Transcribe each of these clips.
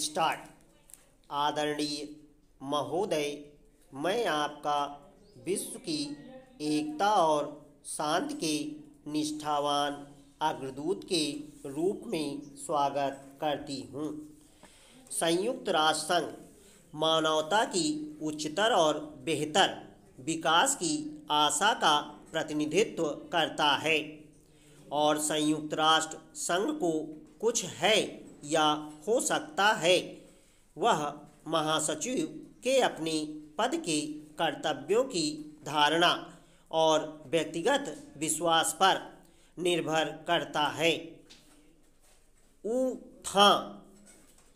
Start. आदरणीय महोदय, मैं आपका विश्व की एकता और शांति के निष्ठावान अग्रदूत के रूप में स्वागत करती हूँ। संयुक्त राष्ट्र संघ मानवता की उच्चतर और बेहतर विकास की आशा का प्रतिनिधित्व करता है और संयुक्त राष्ट्र संघ को कुछ है या हो सकता है वह महासचिव के अपने पद के कर्तव्यों की धारणा और व्यक्तिगत विश्वास पर निर्भर करता है। ऊ-था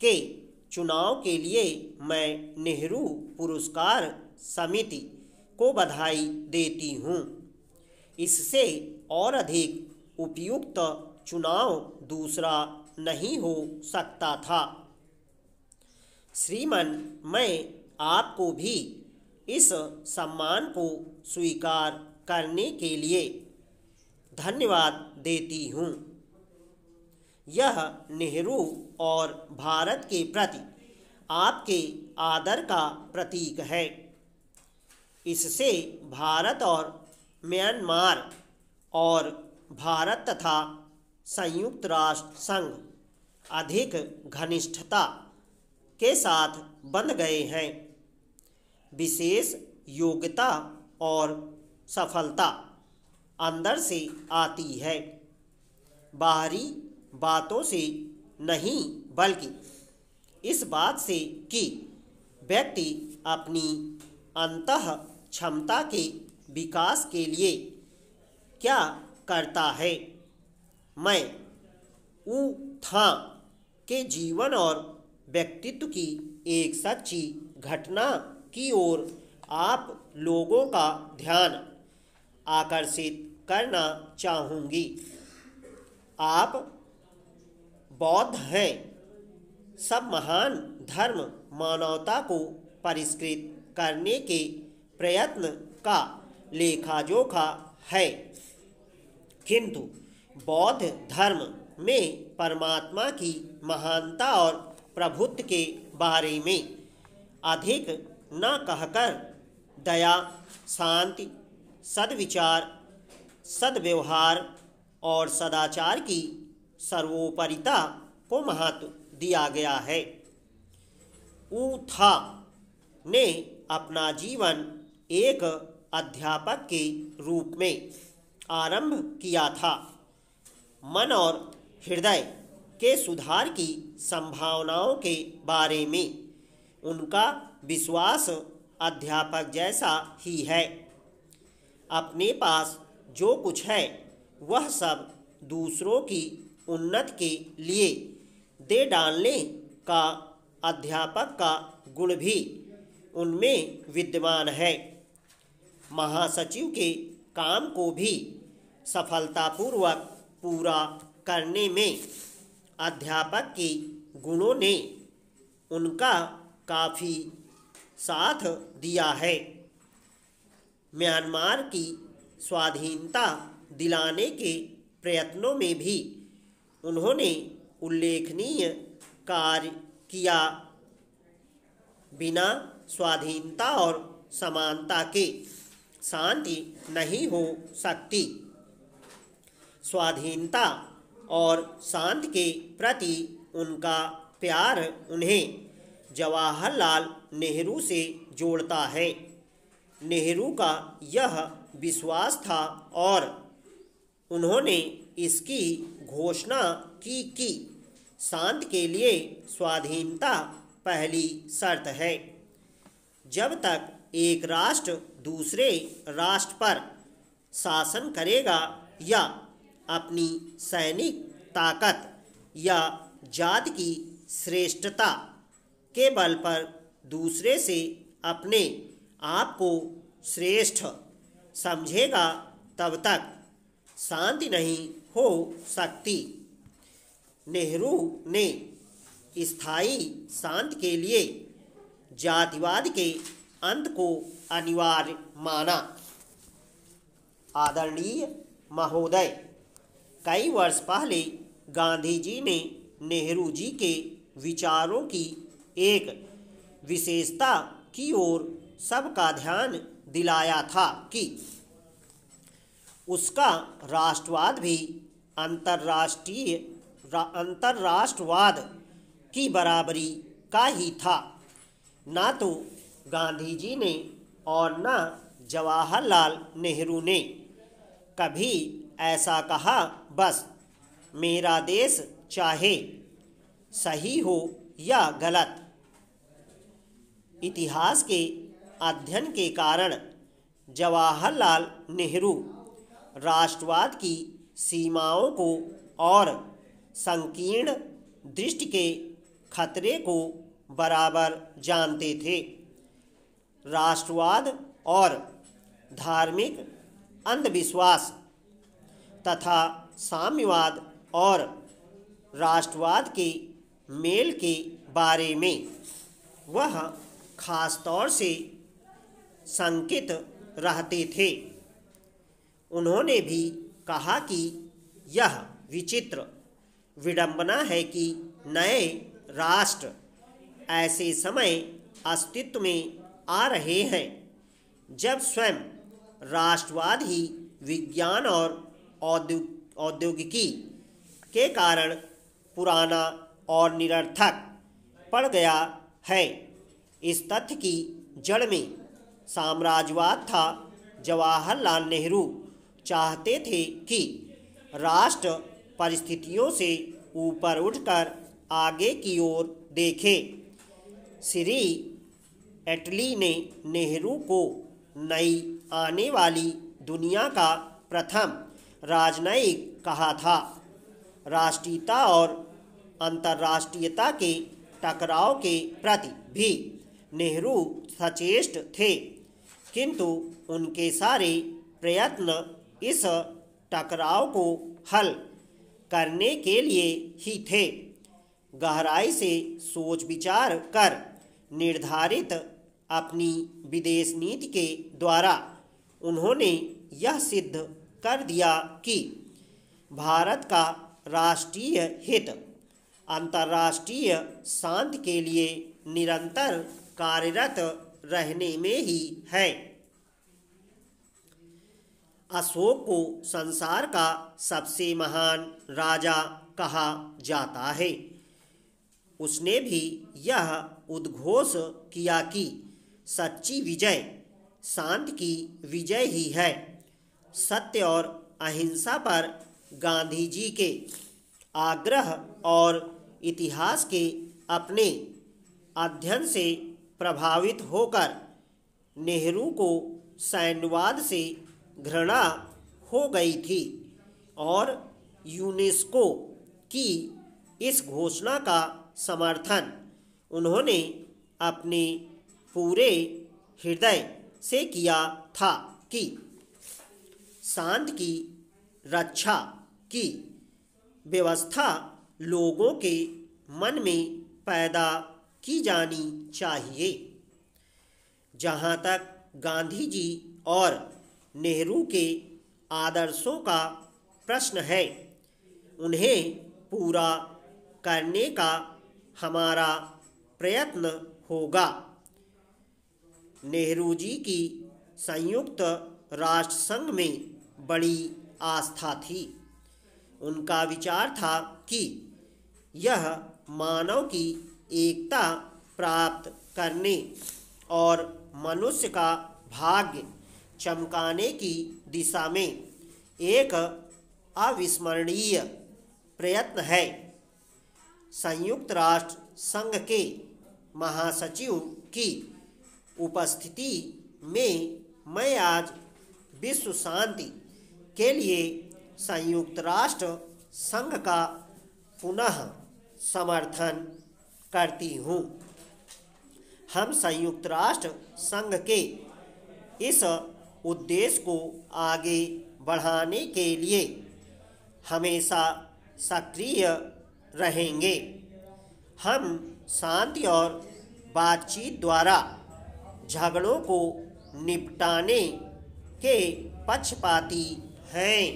के चुनाव के लिए मैं नेहरू पुरस्कार समिति को बधाई देती हूँ। इससे और अधिक उपयुक्त चुनाव दूसरा नहीं हो सकता था। श्रीमान, मैं आपको भी इस सम्मान को स्वीकार करने के लिए धन्यवाद देती हूँ। यह नेहरू और भारत के प्रति आपके आदर का प्रतीक है। इससे भारत और म्यांमार और भारत तथा संयुक्त राष्ट्र संघ अधिक घनिष्ठता के साथ बंध गए हैं। विशेष योग्यता और सफलता अंदर से आती है, बाहरी बातों से नहीं, बल्कि इस बात से कि व्यक्ति अपनी अंतः क्षमता के विकास के लिए क्या करता है। मैं ऊ-था के जीवन और व्यक्तित्व की एक सच्ची घटना की ओर आप लोगों का ध्यान आकर्षित करना चाहूँगी। आप बौद्ध हैं। सब महान धर्म मानवता को परिष्कृत करने के प्रयत्न का लेखा-जोखा है, किंतु बौद्ध धर्म में परमात्मा की महानता और प्रभुत्व के बारे में अधिक न कहकर दया, शांति, सद्विचार, सद्व्यवहार और सदाचार की सर्वोपरिता को महत्व दिया गया है। ऊ-था ने अपना जीवन एक अध्यापक के रूप में आरंभ किया था। मन और हृदय के सुधार की संभावनाओं के बारे में उनका विश्वास अध्यापक जैसा ही है। अपने पास जो कुछ है वह सब दूसरों की उन्नति के लिए दे डालने का अध्यापक का गुण भी उनमें विद्यमान है। महासचिव के काम को भी सफलतापूर्वक पूरा करने में अध्यापक के गुणों ने उनका काफ़ी साथ दिया है। म्यांमार की स्वाधीनता दिलाने के प्रयत्नों में भी उन्होंने उल्लेखनीय कार्य किया। बिना स्वाधीनता और समानता के शांति नहीं हो सकती। स्वाधीनता और शांति के प्रति उनका प्यार उन्हें जवाहरलाल नेहरू से जोड़ता है। नेहरू का यह विश्वास था और उन्होंने इसकी घोषणा की कि शांति के लिए स्वाधीनता पहली शर्त है। जब तक एक राष्ट्र दूसरे राष्ट्र पर शासन करेगा या अपनी सैनिक ताकत या जाति की श्रेष्ठता के बल पर दूसरे से अपने आप को श्रेष्ठ समझेगा, तब तक शांति नहीं हो सकती। नेहरू ने स्थायी शांति के लिए जातिवाद के अंत को अनिवार्य माना। आदरणीय महोदय, कई वर्ष पहले गांधी जी ने नेहरू जी के विचारों की एक विशेषता की ओर सबका ध्यान दिलाया था कि उसका राष्ट्रवाद भी अंतर्राष्ट्रवाद की बराबरी का ही था। ना तो गांधी जी ने और न जवाहरलाल नेहरू ने कभी ऐसा कहा बस मेरा देश चाहे सही हो या गलत। इतिहास के अध्ययन के कारण जवाहरलाल नेहरू राष्ट्रवाद की सीमाओं को और संकीर्ण दृष्टि के खतरे को बराबर जानते थे। राष्ट्रवाद और धार्मिक अंधविश्वास तथा साम्यवाद और राष्ट्रवाद के मेल के बारे में वह खास तौर से शंकित रहते थे। उन्होंने भी कहा कि यह विचित्र विडंबना है कि नए राष्ट्र ऐसे समय अस्तित्व में आ रहे हैं जब स्वयं राष्ट्रवाद ही विज्ञान और औद्योगिकी के कारण पुराना और निरर्थक पड़ गया है। इस तथ्य की जड़ में साम्राज्यवाद था। जवाहरलाल नेहरू चाहते थे कि राष्ट्र परिस्थितियों से ऊपर उठकर आगे की ओर देखे। श्री एटली ने नेहरू को नई आने वाली दुनिया का प्रथम राजनयिक कहा था। राष्ट्रीयता और अंतर्राष्ट्रीयता के टकराव के प्रति भी नेहरू सचेष्ट थे, किंतु उनके सारे प्रयत्न इस टकराव को हल करने के लिए ही थे। गहराई से सोच विचार कर निर्धारित अपनी विदेश नीति के द्वारा उन्होंने यह सिद्ध कर दिया कि भारत का राष्ट्रीय हित अंतर्राष्ट्रीय शांति के लिए निरंतर कार्यरत रहने में ही है। अशोक को संसार का सबसे महान राजा कहा जाता है। उसने भी यह उद्घोष किया कि सच्ची विजय शांति की विजय ही है। सत्य और अहिंसा पर गांधी जी के आग्रह और इतिहास के अपने अध्ययन से प्रभावित होकर नेहरू को सैन्यवाद से घृणा हो गई थी और यूनेस्को की इस घोषणा का समर्थन उन्होंने अपने पूरे हृदय से किया था कि शांति की रक्षा की व्यवस्था लोगों के मन में पैदा की जानी चाहिए। जहाँ तक गांधी जी और नेहरू के आदर्शों का प्रश्न है, उन्हें पूरा करने का हमारा प्रयत्न होगा। नेहरू जी की संयुक्त राष्ट्र संघ में बड़ी आस्था थी। उनका विचार था कि यह मानव की एकता प्राप्त करने और मनुष्य का भाग्य चमकाने की दिशा में एक अविस्मरणीय प्रयत्न है। संयुक्त राष्ट्र संघ के महासचिव की उपस्थिति में मैं आज विश्व शांति के लिए संयुक्त राष्ट्र संघ का पुनः समर्थन करती हूँ। हम संयुक्त राष्ट्र संघ के इस उद्देश्य को आगे बढ़ाने के लिए हमेशा सक्रिय रहेंगे। हम शांति और बातचीत द्वारा झगड़ों को निपटाने के पक्षपाती हैं।